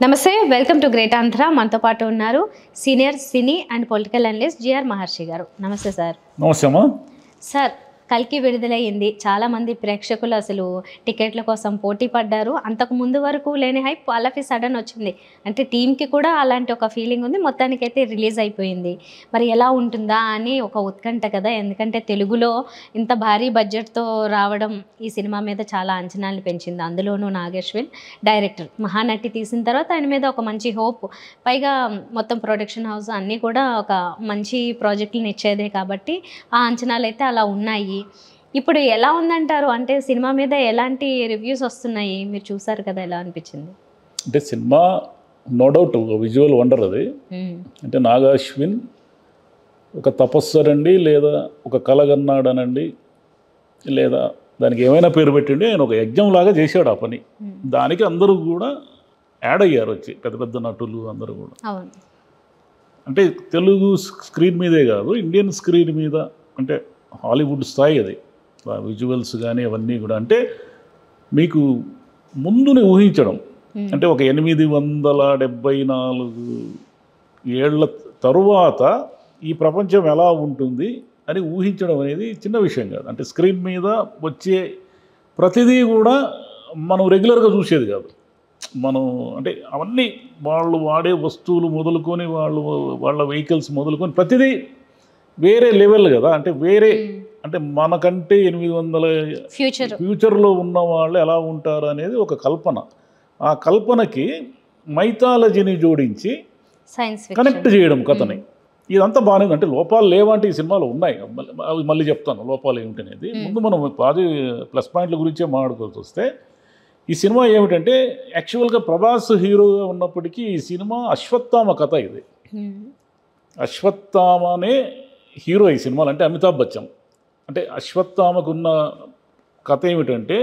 నమస్తే, welcome to great Andhra. మనతో పాటు ఉన్నారు senior cine and political analyst GR Maharshi గారు. నమస్తే సార్. నమస్తే అమ్మా. సార్, కల్కి విడుదలయ్యింది. చాలామంది ప్రేక్షకులు అసలు టికెట్ల కోసం పోటీ పడ్డారు. అంతకు ముందు వరకు లేని hype all of a sudden వచ్చింది. అంటే టీంకి కూడా అలాంటి ఒక ఫీలింగ్ ఉంది. మొత్తానికైతే రిలీజ్ అయిపోయింది. మరి ఎలా ఉంటుందా అని ఒక ఉత్కంఠ కదా. ఎందుకంటే తెలుగులో ఇంత భారీ బడ్జెట్తో రావడం ఈ సినిమా మీద చాలా అంచనాలు పెంచింది. అందులోనూ నాగేశ్విన్ డైరెక్టర్, మహానటి తీసిన తర్వాత ఆయన మీద ఒక మంచి హోప్, పైగా మొత్తం ప్రొడక్షన్ హౌస్ అన్నీ కూడా ఒక మంచి ప్రాజెక్టులను ఇచ్చేదే కాబట్టి ఆ అంచనాలు అయితే అలా ఉన్నాయి. ఇప్పుడు ఎలా ఉందంటారు? అంటే సినిమా మీద ఎలాంటి రివ్యూస్ వస్తున్నాయి? మీరు చూసారు కదా, ఎలా అనిపించింది? అంటే cinema no doubt visual wonder అది. అంటే నాగాశ్విన్ ఒక తపస్సరండి, లేదా ఒక కలగన్నాడనండి, లేదా దానికి ఏమైనా పేరు పెట్టండి, ఆయన ఒక యజ్ఞంలాగా చేశాడు ఆ పని. దానికి అందరూ కూడా యాడ్ అయ్యారు వచ్చి, పెద్ద పెద్ద నటులు అందరూ కూడా. అంటే తెలుగు స్క్రీన్ మీదే కాదు, ఇండియన్ స్క్రీన్ మీద, అంటే హాలీవుడ్ స్థాయి అది. విజువల్స్ కానీ అవన్నీ కూడా అంటే మీకు ముందుని ఊహించడం, అంటే ఒక 874 ఏళ్ల తరువాత ఈ ప్రపంచం ఎలా ఉంటుంది అని ఊహించడం అనేది చిన్న విషయం కాదు. అంటే స్క్రీన్ మీద వచ్చే ప్రతిదీ కూడా మనం రెగ్యులర్గా చూసేది కాదు. మనం అంటే అవన్నీ వాళ్ళు వాడే వస్తువులు మొదలుకొని, వాళ్ళ వెహికల్స్ మొదలుకొని ప్రతిదీ వేరే లెవెల్ కదా. అంటే వేరే, అంటే మనకంటే 800 ఫ్యూచర్లో ఉన్న వాళ్ళు ఎలా ఉంటారు అనేది ఒక కల్పన. ఆ కల్పనకి మైథాలజీని జోడించి కనెక్ట్ చేయడం కథని, ఇదంతా బాగానే ఉంది. అంటే లోపాలు లేవంటే ఈ సినిమాలో ఉన్నాయి, అవి మళ్ళీ చెప్తాను లోపాలు ఏమిటనేది. ముందు మనం ప్లస్ పాయింట్ల గురించే మాట్లాడుకోవాల్సి వస్తే, ఈ సినిమా ఏమిటంటే యాక్చువల్గా ప్రభాస్ హీరోగా ఉన్నప్పటికీ ఈ సినిమా అశ్వత్థామ కథ. ఇది అశ్వత్థామనే హీరో ఈ సినిమాలో, అంటే అమితాబ్ బచ్చన్. అంటే అశ్వత్థామకున్న కథ ఏమిటంటే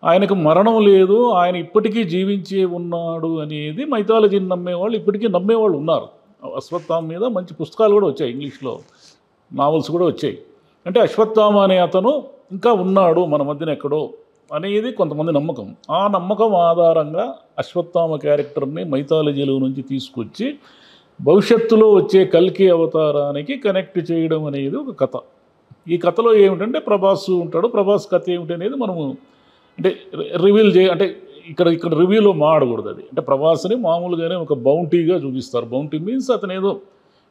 ఆయనకు మరణం లేదు, ఆయన ఇప్పటికీ జీవించే ఉన్నాడు అనేది మైథాలజీని నమ్మేవాళ్ళు ఇప్పటికీ నమ్మేవాళ్ళు ఉన్నారు. అశ్వత్థామ మీద మంచి పుస్తకాలు కూడా వచ్చాయి, ఇంగ్లీష్లో నావల్స్ కూడా వచ్చాయి. అంటే అశ్వత్థామ అనే అతను ఇంకా ఉన్నాడు మన మధ్యన ఎక్కడో అనేది కొంతమంది నమ్మకం. ఆ నమ్మకం ఆధారంగా అశ్వత్థామ క్యారెక్టర్ని మైథాలజీలో నుంచి తీసుకొచ్చి భవిష్యత్తులో వచ్చే కల్కి అవతారానికి కనెక్ట్ చేయడం అనేది ఒక కథ. ఈ కథలో ఏమిటంటే ప్రభాస్ ఉంటాడు. ప్రభాస్ కథ ఏమిటి అనేది మనము అంటే రివీల్ అంటే ఇక్కడ రివ్యూలో మాడకూడదు అది. అంటే ప్రభాస్ని మామూలుగానే ఒక బౌంటీగా చూపిస్తారు. బౌంటీ మీన్స్ అతను ఏదో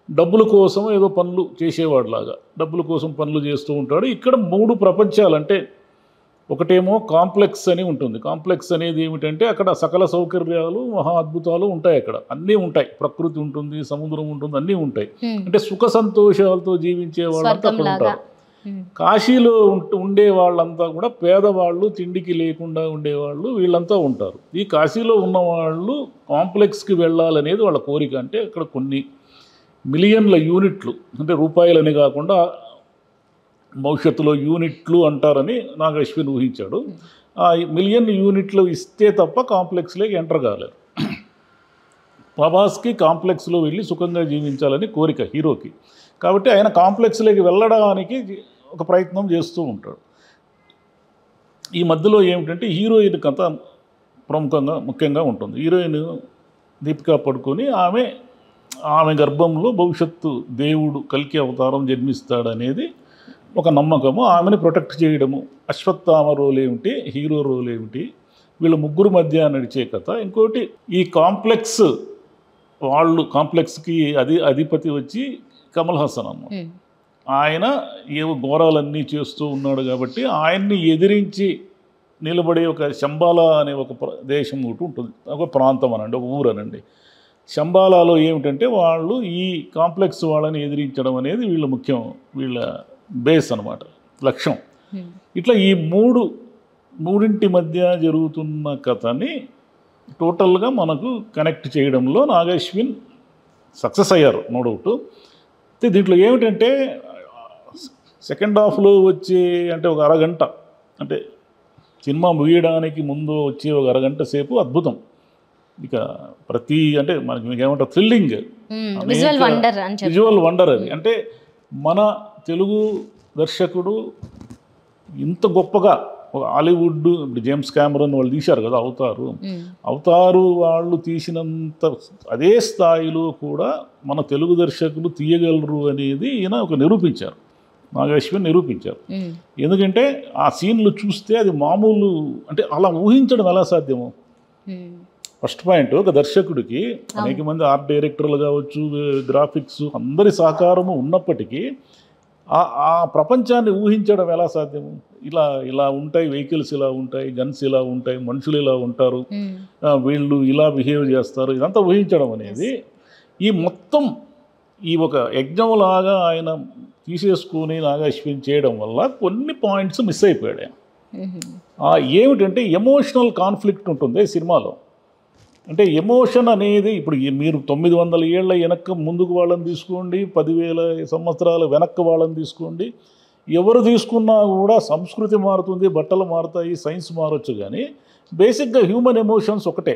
డబ్బుల కోసం ఏదో పనులు చేసేవాడులాగా, డబ్బుల కోసం పనులు చేస్తూ ఉంటాడు. ఇక్కడ 3 ప్రపంచాలు, అంటే ఒకటేమో కాంప్లెక్స్ అని ఉంటుంది. కాంప్లెక్స్ అనేది ఏమిటంటే అక్కడ సకల సౌకర్యాలు, మహా అద్భుతాలు ఉంటాయి. అక్కడ అన్నీ ఉంటాయి, ప్రకృతి ఉంటుంది, సముద్రం ఉంటుంది, అన్నీ ఉంటాయి. అంటే సుఖ సంతోషాలతో జీవించే వాళ్ళంతా అక్కడ ఉంటారు. కాశీలో ఉండే వాళ్ళంతా కూడా పేదవాళ్ళు, తిండికి లేకుండా ఉండేవాళ్ళు, వీళ్ళంతా ఉంటారు. ఈ కాశీలో ఉన్నవాళ్ళు కాంప్లెక్స్కి వెళ్ళాలనేది వాళ్ళ కోరిక. అంటే అక్కడ కొన్ని మిలియన్ల యూనిట్లు, అంటే రూపాయలని కాకుండా భవిష్యత్తులో యూనిట్లు అంటారని నాగేశ్విన్ ఊహించాడు. ఆ మిలియన్ యూనిట్లు ఇస్తే తప్ప కాంప్లెక్స్లోకి ఎంటర్ కాలేరు. ప్రభాస్కి కాంప్లెక్స్లో వెళ్ళి సుఖంగా జీవించాలని కోరిక హీరోకి. కాబట్టి ఆయన కాంప్లెక్స్లోకి వెళ్ళడానికి ఒక ప్రయత్నం చేస్తూ ఉంటాడు. ఈ మధ్యలో ఏమిటంటే హీరోయిన్ కథ ముఖ్యంగా ఉంటుంది. హీరోయిన్ దీపికా పడుకొని ఆమె గర్భంలో భవిష్యత్తు దేవుడు కల్కి అవతారం జన్మిస్తాడనేది ఒక నమ్మకము. ఆమెను ప్రొటెక్ట్ చేయడము, అశ్వత్థామ రోల్ ఏమిటి, హీరో రోల్ ఏమిటి, వీళ్ళ ముగ్గురు మధ్య నడిచే కథ. ఇంకోటి, ఈ కాంప్లెక్స్కి అధిపతి వచ్చి కమల్ హాసన్ అన్నమాట. ఆయన ఏవో ఘోరాలన్నీ చేస్తూ ఉన్నాడు కాబట్టి ఆయన్ని ఎదిరించి నిలబడే ఒక శంబాలా అనే ఒక దేశం ఒకటి ఉంటుంది, ఒక ప్రాంతం అనండి, ఒక ఊరు అనండి. శంబాలాలో ఏమిటంటే వాళ్ళు ఈ కాంప్లెక్స్ వాళ్ళని ఎదిరించడం అనేది వీళ్ళ బేస్ అన్నమాట, లక్ష్యం. ఇట్లా ఈ మూడింటి మధ్య జరుగుతున్న కథని టోటల్గా మనకు కనెక్ట్ చేయడంలో నాగేశ్విన్ సక్సెస్ అయ్యారు, నో డౌట్. దీంట్లో ఏమిటంటే సెకండ్ హాఫ్లో వచ్చే, అంటే ఒక అరగంట, అంటే సినిమా ముగియడానికి ముందు వచ్చే ఒక అరగంట సేపు అద్భుతం. ఇక అంటే మీకు ఏమంటారు, థ్రిల్లింగ్, విజువల్ వండర్ అది. అంటే మన తెలుగు దర్శకుడు ఇంత గొప్పగా ఒక హాలీవుడ్ ఇప్పుడు జేమ్స్ కెమెరాన్ వాళ్ళు తీశారు కదా అవతారు వాళ్ళు తీసినంత అదే స్థాయిలో కూడా మన తెలుగు దర్శకులు తీయగలరు అనేది ఈయన ఒక నిరూపించారు, నాగేశ్వర్ నిరూపించారు. ఎందుకంటే ఆ సీన్లు చూస్తే అది మామూలు అంటే అలా ఊహించడం ఎలా సాధ్యము? ఫస్ట్ పాయింట్, ఒక దర్శకుడికి అనేక మంది ఆర్ట్ డైరెక్టర్లు కావచ్చు, గ్రాఫిక్స్ అందరి సహకారము ఉన్నప్పటికీ ఆ ప్రపంచాన్ని ఊహించడం ఎలా సాధ్యము? ఇలా ఉంటాయి వెహికల్స్, ఇలా ఉంటాయి గన్స్, ఇలా ఉంటాయి మనుషులు, ఇలా ఉంటారు, వీళ్ళు ఇలా బిహేవ్ చేస్తారు, ఇదంతా ఊహించడం అనేది ఈ మొత్తం ఈ ఒక యజ్ఞంలాగా ఆయన తీసేసుకుని నాగేశ్వరి చేయడం వల్ల కొన్ని పాయింట్స్ మిస్ అయిపోయాడు. ఏమిటంటే ఎమోషనల్ కాన్ఫ్లిక్ట్ ఉంటుంది సినిమాలో. అంటే ఎమోషన్ అనేది ఇప్పుడు మీరు 900 ఏళ్ల వెనక్కి ముందుకు వాళ్ళని తీసుకోండి, 10,000 సంవత్సరాల వెనక్కి వాళ్ళని తీసుకోండి, ఎవరు తీసుకున్నా కూడా సంస్కృతి మారుతుంది, బట్టలు మారుతాయి, సైన్స్ మారచ్చు, కానీ బేసిక్గా హ్యూమన్ ఎమోషన్స్ ఒకటే.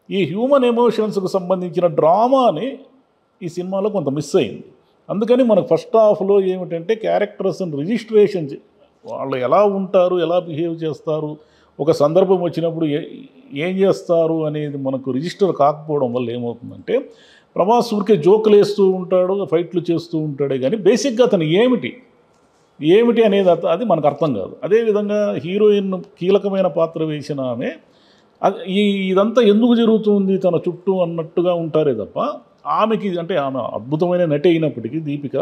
ఈ హ్యూమన్ ఎమోషన్స్కి సంబంధించిన డ్రామాని ఈ సినిమాలో కొంత మిస్ అయింది. అందుకని మనకు ఫస్ట్ హాఫ్లో ఏమిటంటే క్యారెక్టర్స్ని రిజిస్ట్రేషన్ వాళ్ళు ఎలా ఉంటారు, ఎలా బిహేవ్ చేస్తారు, ఒక సందర్భం వచ్చినప్పుడు ఏం చేస్తారు అనేది మనకు రిజిస్టర్ కాకపోవడం వల్ల ఏమవుతుందంటే ప్రభాస్ ఊరికే జోకులు వేస్తూ ఉంటాడు, ఫైట్లు చేస్తూ ఉంటాడే కానీ బేసిక్గా అతను ఏమిటి అనేది అది మనకు అర్థం కాదు. అదేవిధంగా హీరోయిన్ కీలకమైన పాత్ర వేసిన ఆమె ఇదంతా ఎందుకు జరుగుతుంది తన చుట్టూ అన్నట్టుగా ఉంటారే తప్ప ఆమెకి అంటే ఆమె అద్భుతమైన నటి అయినప్పటికీ దీపిక,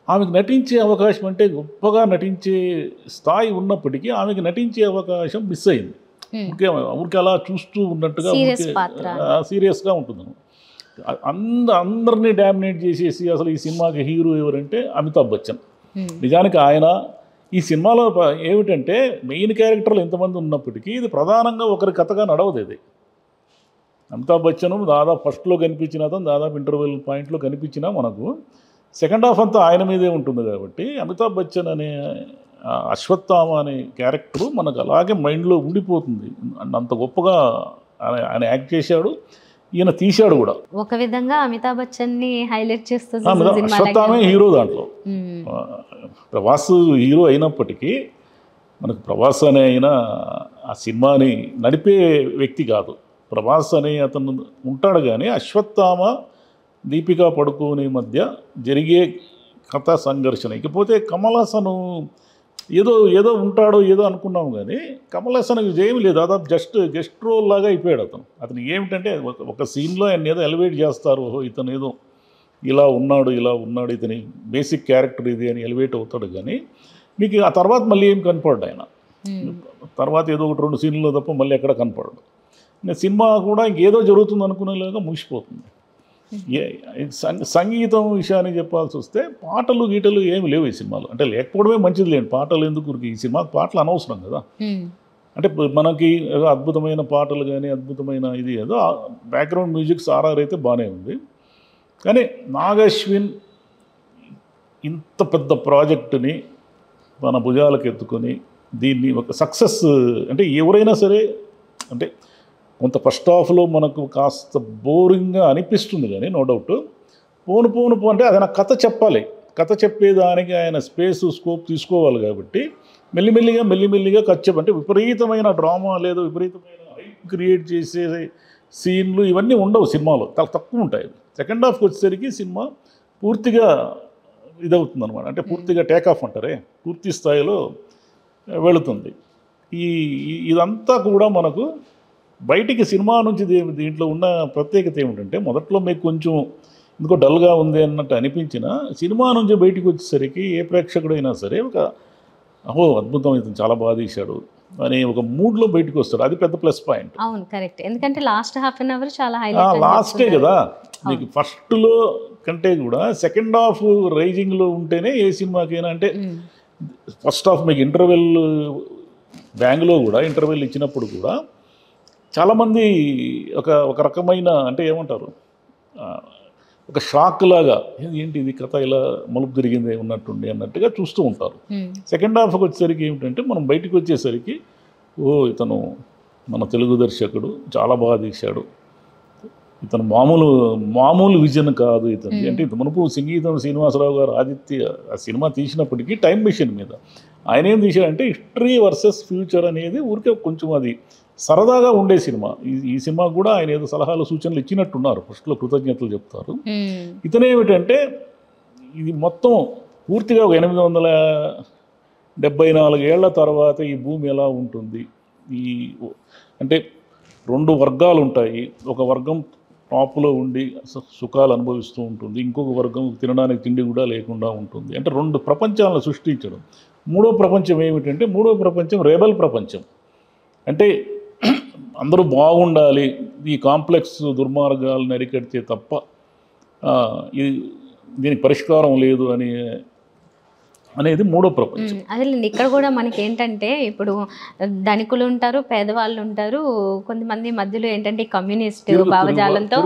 ఆమెకు నటించే అవకాశం అంటే గొప్పగా నటించే స్థాయి ఉన్నప్పటికీ ఆమెకి నటించే అవకాశం మిస్ అయింది. ఊరికే అలా చూస్తూ ఉన్నట్టుగా సీరియస్గా ఉంటుంది. అందరినీ డామినేట్ చేసేసి అసలు ఈ సినిమాకి హీరో ఎవరంటే అమితాబ్ బచ్చన్. నిజానికి ఆయన ఈ సినిమాలో ఏమిటంటే మెయిన్ క్యారెక్టర్లు ఎంతమంది ఉన్నప్పటికీ ఇది ప్రధానంగా ఒకరి కథగా నడవదు. ఇది అమితాబ్ బచ్చన్ దాదాపు ఫస్ట్లో కనిపించిన అతను దాదాపు ఇంటర్వెల్ పాయింట్లో కనిపించినా మనకు సెకండ్ హాఫ్ అంతా ఆయన మీదే ఉంటుంది. కాబట్టి అమితాబ్ బచ్చన్ అనే అశ్వత్థామ అనే క్యారెక్టరు మనకు అలాగే మైండ్లో ఉండిపోతుంది. అంత గొప్పగా ఆయన యాక్ట్ చేశాడు, ఈయన తీశాడు కూడా. ఒక విధంగా అమితాబ్ బచ్చన్ని హైలైట్ చేస్తుంది. అశ్వత్థామే హీరో దాంట్లో. ప్రభాస్ హీరో అయినప్పటికీ మనకు ప్రభాస్ అనే ఆయన ఆ సినిమాని నడిపే వ్యక్తి కాదు. ప్రభాస్ అనే అతను ఉంటాడు కానీ అశ్వత్థామ దీపికా పడుకోని మధ్య జరిగే కథా సంఘర్షణ. ఇకపోతే కమల్ హాసన్ ఏదో ఉంటాడో ఏదో అనుకున్నాము కానీ కమల్ హాసన్కి ఏమీ లేదు, దాదాపు జస్ట్ రోల్ లాగా అయిపోయాడు అతను ఏమిటంటే ఒక సీన్లో ఆయన ఏదో ఎలివేట్ చేస్తారు, ఇతను ఏదో ఇలా ఉన్నాడు ఇతని బేసిక్ క్యారెక్టర్ ఇది అని ఎలివేట్ అవుతాడు. కానీ మీకు ఆ తర్వాత మళ్ళీ ఏం కనపడ్డాడు ఆయన. తర్వాత ఏదో 1-2 సీన్లో తప్ప మళ్ళీ ఎక్కడ కనపడడు. సినిమా కూడా ఇంకేదో జరుగుతుంది అనుకునేలాగా ముగిసిపోతుంది. సంగీతం విషయాన్ని చెప్పాల్సి వస్తే పాటలు గీటలు ఏమి లేవు ఈ సినిమాలో. అంటే లేకపోవడమే మంచిది లేండి, పాటలు ఎందుకు, ఈ సినిమాకి పాటలు అనవసరం కదా. అంటే మనకి ఏదో అద్భుతమైన పాటలు కానీ అద్భుతమైన ఇది ఏదో బ్యాక్గ్రౌండ్ మ్యూజిక్ ఆర్ఆర్ అయితే బాగానే ఉంది. కానీ నాగశ్విన్ ఇంత పెద్ద ప్రాజెక్టుని మన భుజాలకు ఎత్తుకొని దీన్ని ఒక సక్సెస్ అంటే ఎవరైనా సరే అంటే కొంత ఫస్ట్ హాఫ్లో మనకు కాస్త బోరింగ్గా అనిపిస్తుంది కానీ నో డౌట్ పోను అంటే ఆయన కథ చెప్పాలి, కథ చెప్పేదానికి ఆయన స్కోప్ తీసుకోవాలి. కాబట్టి మెల్లిమెల్లిగా కథ అంటే విపరీతమైన డ్రామా లేదు, విపరీతమైన హైప్ క్రియేట్ చేసే సీన్లు ఇవన్నీ ఉండవు సినిమాలో, చాలా తక్కువ ఉంటాయి. సెకండ్ హాఫ్కి వచ్చేసరికి సినిమా పూర్తిగా ఇదవుతుంది అనమాట. అంటే పూర్తిగా టేక్ ఆఫ్ అంటారే, పూర్తి స్థాయిలో వెళుతుంది. ఇదంతా కూడా మనకు బయటికి సినిమా నుంచి దీంట్లో ఉన్న ప్రత్యేకత ఏమిటంటే మొదట్లో మీకు కొంచెం ఎందుకో డల్గా ఉంది అన్నట్టు అనిపించిన సినిమా నుంచి బయటికి వచ్చేసరికి ఏ ప్రేక్షకుడైనా సరే ఒక అద్భుతం, ఇతను చాలా బాగా తీశాడు అనే ఒక మూడ్లో బయటకు వస్తాడు. అది పెద్ద ప్లస్ పాయింట్. అవును, కరెక్ట్. ఎందుకంటే లాస్ట్ హాఫ్ అన్ అవర్ చాలా హైలైట్, లాస్టే కదా మీకు. ఫస్ట్లో కంటే కూడా సెకండ్ హాఫ్ రైజింగ్లో ఉంటేనే ఏ సినిమాకైనా. అంటే ఫస్ట్ హాఫ్ మీకు ఇంటర్వెల్ బ్యాంగ్లో కూడా ఇంటర్వెల్ ఇచ్చినప్పుడు కూడా చాలామంది ఒక రకమైన అంటే ఏమంటారు ఒక షాక్ లాగా ఏంటి ఇది కథ ఇలా మలుపు తిరిగింది ఉన్నట్టుండి అన్నట్టుగా చూస్తూ ఉంటారు. సెకండ్ హాఫ్కి వచ్చేసరికి ఏమిటంటే మనం బయటకు వచ్చేసరికి ఇతను మన తెలుగు దర్శకుడు చాలా బాగా తీశాడు, ఇతను మామూలు విజన్ కాదు ఇతను. అంటే ఇంత మునుపు సంగీతం శ్రీనివాసరావు గారు ఆదిత్య ఆ సినిమా తీసినప్పటికీ టైం మెషిన్ మీద ఆయన ఏం తీశాడంటే హిస్టరీ వర్సెస్ ఫ్యూచర్ అనేది ఊరికే కొంచెం అది సరదాగా ఉండే సినిమా. ఈ సినిమా కూడా ఆయన ఏదో సలహాలు సూచనలు ఇచ్చినట్టున్నారు, ఫస్ట్లో కృతజ్ఞతలు చెప్తారు. ఇతనేమిటంటే ఇది మొత్తం పూర్తిగా 874 ఏళ్ల తర్వాత ఈ భూమి ఎలా ఉంటుంది, ఈ అంటే 2 వర్గాలు ఉంటాయి. ఒక వర్గం టాప్లో ఉండి సుఖాలు అనుభవిస్తూ ఉంటుంది, ఇంకొక వర్గం తినడానికి తిండి కూడా లేకుండా ఉంటుంది. అంటే 2 ప్రపంచాలను సృష్టించడం. మూడో ప్రపంచం ఏమిటంటే మూడో ప్రపంచం రెబల్ ప్రపంచం. అంటే అందరూ బాగుండాలి, ఈ కాంప్లెక్స్ దుర్మార్గాలను అరికడితే తప్ప దీనికి పరిష్కారం లేదు అనేది మూడో ప్రపంచం. అదే ఇక్కడ కూడా మనకి ఏంటంటే ఇప్పుడు ధనికులు ఉంటారు, పేదవాళ్ళు ఉంటారు, కొంతమంది మధ్యలో ఏంటంటే కమ్యూనిస్ట్ భావజాలంతో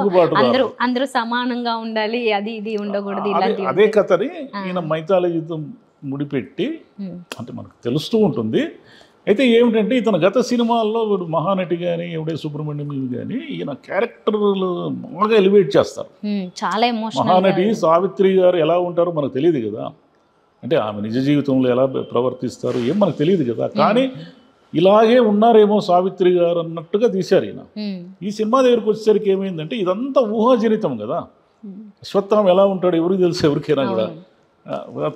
అందరూ సమానంగా ఉండాలి, అది ఇది ఉండకూడదు, ఇలాంటి అదే కథని ఈయన మైథాలజీతో ముడిపెట్టి అంటే మనకు తెలుస్తూ ఉంటుంది. అయితే ఏమిటంటే ఇతను గత సినిమాల్లో మహానటి కానీ ఎవడే సుబ్రహ్మణ్యం కానీ ఈయన క్యారెక్టర్లు బాగా ఎలివేట్ చేస్తారు. చాలా ఎమోషనల్. మహానటి సావిత్రి గారు ఎలా ఉంటారో మనకు తెలియదు కదా, అంటే ఆమె నిజ జీవితంలో ఎలా ప్రవర్తిస్తారు ఏం మనకు తెలియదు కదా, కానీ ఇలాగే ఉన్నారేమో సావిత్రి గారు అన్నట్టుగా తీశారు ఈయన. ఈ సినిమా దగ్గరికి వచ్చేసరికి ఏమైందంటే ఇదంతా ఊహాజనితం కదా. అశ్వత్థామ ఎలా ఉంటాడు ఎవరికి తెలుసు, ఎవరికైనా కూడా.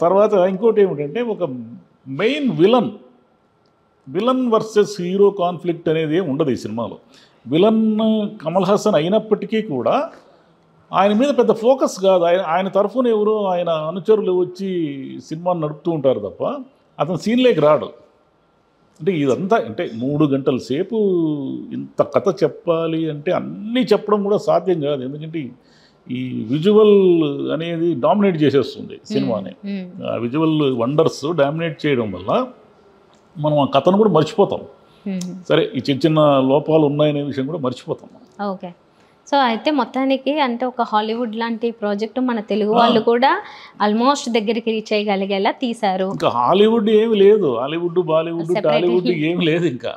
తర్వాత ఇంకోటి ఏమిటంటే ఒక main villain versus hero conflict అనేది ఏమి ఉండదు ఈ సినిమాలో. విలన్ కమల్ హాసన్ అయినప్పటికీ కూడా ఆయన మీద పెద్ద ఫోకస్ కాదు. ఆయన తరఫున ఎవరో ఆయన అనుచరులు వచ్చి సినిమాని నడుపుతూ ఉంటారు తప్ప అతను సీన్లోకి రాడు. అంటే ఇదంతా అంటే 3 గంటల సేపు ఇంత కథ చెప్పాలి అంటే అన్నీ చెప్పడం కూడా సాధ్యం కాదు. ఎందుకంటే ఈ విజువల్ అనేది డామినేట్ చేసేస్తుంది సినిమాని. ఆ విజువల్ వండర్స్ డామినేట్ చేయడం వల్ల మనం ఆ కథను కూడా మర్చిపోతాం. సరే ఈ చిన్న లోపాలు ఉన్నాయనే విషయం కూడా మర్చిపోతాం. ఓకే. సో అయితే మొత్తానికి అంటే ఒక హాలీవుడ్ లాంటి ప్రాజెక్టు మన తెలుగు వాళ్ళు కూడా ఆల్మోస్ట్ దగ్గరికి రీచ్ అయ్యగలిగేలా తీశారు. ఇంకా హాలీవుడ్ ఏమి లేదు, హాలీవుడ్ బాలీవుడ్ టాలీవుడ్ ఏమి లేదు. ఇంకా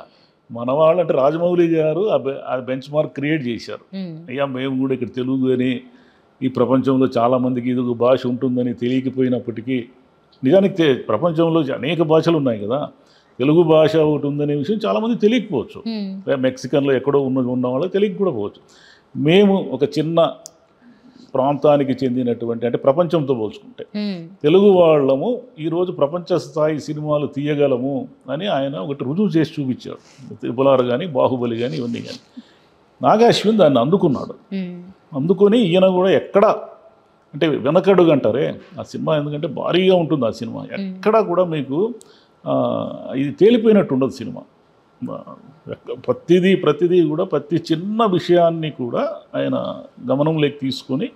మన వాళ్ళు అంటే రాజమౌళి గారు ఆ బెంచ్ మార్క్ క్రియేట్ చేశారు. అయ్యా మేము కూడా ఇక్కడ తెలుగు అని ఈ ప్రపంచంలో చాలామందికి ఇది ఒక భాష ఉంటుందని తెలియకపోయినప్పటికీ నిజానికి ప్రపంచంలో అనేక భాషలు ఉన్నాయి కదా, తెలుగు భాష ఒకటి ఉందనే విషయం చాలామంది తెలియకపోవచ్చు. మెక్సికన్లో ఎక్కడో ఉన్న వాళ్ళకి తెలియకపోవడం పోవచ్చు. మేము ఒక చిన్న ప్రాంతానికి చెందినటువంటి అంటే ప్రపంచంతో పోల్చుకుంటే తెలుగు వాళ్ళము ఈరోజు ప్రపంచ స్థాయి సినిమాలు తీయగలము అని ఆయన ఒకటి రుజువు చేసి చూపించాడు. త్రిపులార్ కానీ బాహుబలి కానీ ఇవన్నీ కానీ. నాగాశ్విన్ దాన్ని అందుకున్నాడు. అందుకొని ఈయన కూడా ఎక్కడ అంటే వెనకడుగు అంటారే ఆ సినిమా, ఎందుకంటే భారీగా ఉంటుంది ఆ సినిమా. ఎక్కడా కూడా మీకు ఇది తేలిపోయినట్టు ఉండదు సినిమా. ప్రతిదీ కూడా ప్రతి చిన్న విషయాన్ని కూడా ఆయన గమనంలోకి తీసుకొని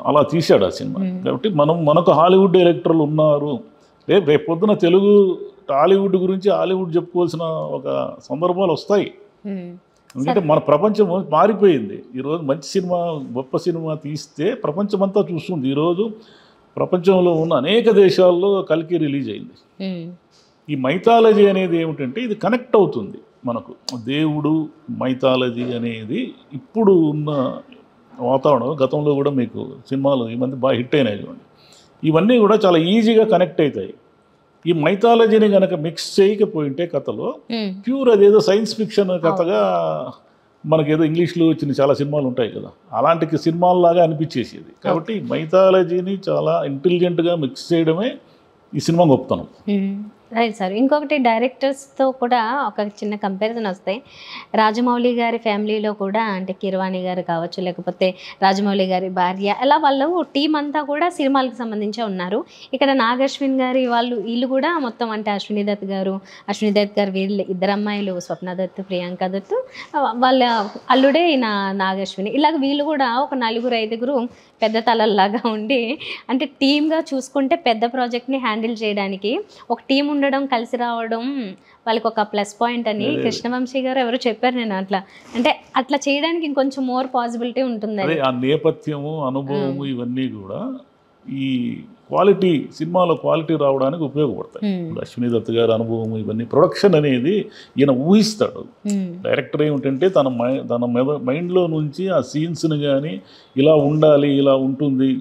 అలా తీశాడు ఆ సినిమా. కాబట్టి మనకు హాలీవుడ్ డైరెక్టర్లు ఉన్నారు. రేపు పొద్దున తెలుగు టాలీవుడ్ గురించి హాలీవుడ్ చెప్పుకోవాల్సిన ఒక సందర్భాలు వస్తాయి. ఎందుకంటే మన ప్రపంచం మారిపోయింది. ఈరోజు మంచి సినిమా గొప్ప సినిమా తీస్తే ప్రపంచమంతా చూస్తుంది. ఈరోజు ప్రపంచంలో ఉన్న అనేక దేశాల్లో కల్కి రిలీజ్ అయింది. ఈ మైథాలజీ అనేది ఏమిటంటే ఇది కనెక్ట్ అవుతుంది మనకు. దేవుడు మైథాలజీ అనేది ఇప్పుడు ఉన్న వాతావరణం, గతంలో కూడా మీకు సినిమాలు ఈ మధ్య బాగా హిట్ అయినాయి చూడండి, ఇవన్నీ కూడా చాలా ఈజీగా కనెక్ట్ అవుతాయి. ఈ మైథాలజీని కనుక మిక్స్ చేయకపోయింటే కథలో ప్యూర్ అదేదో సైన్స్ ఫిక్షన్ కథగా మనకేదో ఇంగ్లీష్లో వచ్చిన చాలా సినిమాలు ఉంటాయి కదా, అలాంటి సినిమాల్లాగా అనిపించేసేది. కాబట్టి మైథాలజీని చాలా ఇంటెలిజెంట్గా మిక్స్ చేయడమే ఈ సినిమా గొప్పతనం. Right sir. ఇంకొకటి డైరెక్టర్స్తో కూడా ఒక చిన్న కంపారిజన్ వస్తాయి. రాజమౌళి గారి ఫ్యామిలీలో కూడా అంటే కిరవాణి గారు కావచ్చు, లేకపోతే రాజమౌళి గారి భార్య, అలా వాళ్ళు టీం అంతా కూడా సినిమాలకు సంబంధించే ఉన్నారు. ఇక్కడ నాగశ్విన్ గారి వీళ్ళు కూడా మొత్తం అంటే అశ్విని దత్ గారు వీళ్ళు ఇద్దరు అమ్మాయిలు స్వప్న దత్, ప్రియాంక దత్, వాళ్ళ అల్లుడే నాగశ్విని, ఇలాగ వీళ్ళు కూడా ఒక 4-5 పెద్ద తలల్లాగా ఉండి అంటే టీమ్గా చూసుకుంటే పెద్ద ప్రాజెక్ట్ని హ్యాండిల్ చేయడానికి ఒక టీం ఉండడం, కలిసి రావడం వాళ్ళకి ఒక ప్లస్ పాయింట్ అని కృష్ణవంశీ గారు ఎవరు చెప్పారు. నేను అట్లా చేయడానికి ఇంకొంచెం మోర్ పాసిబిలిటీ ఉంటుంది. ఆ నేపథ్యము, అనుభవము ఇవన్నీ కూడా ఈ క్వాలిటీ సినిమాలో క్వాలిటీ రావడానికి ఉపయోగపడతాయి. అశ్విని దత్ గారి అనుభవం ఇవన్నీ ప్రొడక్షన్ అనేది ఈయన ఊహిస్తాడు. డైరెక్టర్ ఏమిటంటే తన మైండ్లో నుంచి ఆ సీన్స్ని కానీ ఇలా ఉండాలి, ఇలా ఉంటుంది,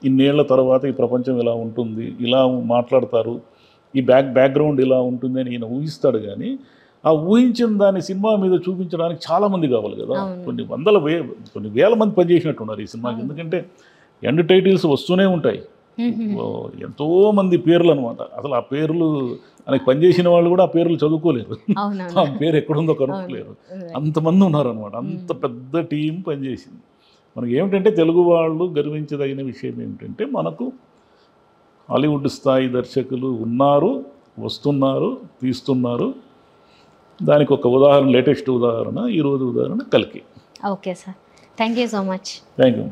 ఇన్నేళ్ల తర్వాత ఈ ప్రపంచం ఇలా ఉంటుంది, ఇలా మాట్లాడతారు, ఈ బ్యాక్గ్రౌండ్ ఇలా ఉంటుందని ఈయన ఊహిస్తాడు, కానీ ఆ ఊహించిన దాన్ని సినిమా మీద చూపించడానికి చాలామంది కావాలి కదా. కొన్ని వేల మంది పనిచేసినట్టున్నారు ఈ సినిమాకి. ఎందుకంటే ఎండ్ టైటిల్స్ వస్తూనే ఉంటాయి, ఎంతోమంది పేర్లు అనమాట. అసలు ఆ పేర్లు మనకి పనిచేసిన వాళ్ళు కూడా ఆ పేర్లు చదువుకోలేరు, ఆ పేరు ఎక్కడుందో కనుక్కోలేరు, అంతమంది ఉన్నారనమాట. అంత పెద్ద టీం పనిచేసింది. మనకి ఏమిటంటే తెలుగు వాళ్ళు గర్వించదగిన విషయం ఏమిటంటే మనకు హాలీవుడ్ స్థాయి దర్శకులు ఉన్నారు, వస్తున్నారు, తీస్తున్నారు. దానికి ఒక ఉదాహరణ, లేటెస్ట్ ఉదాహరణ, ఈరోజు ఉదాహరణ కల్కి. Okay sir, thank you so much. Thank you.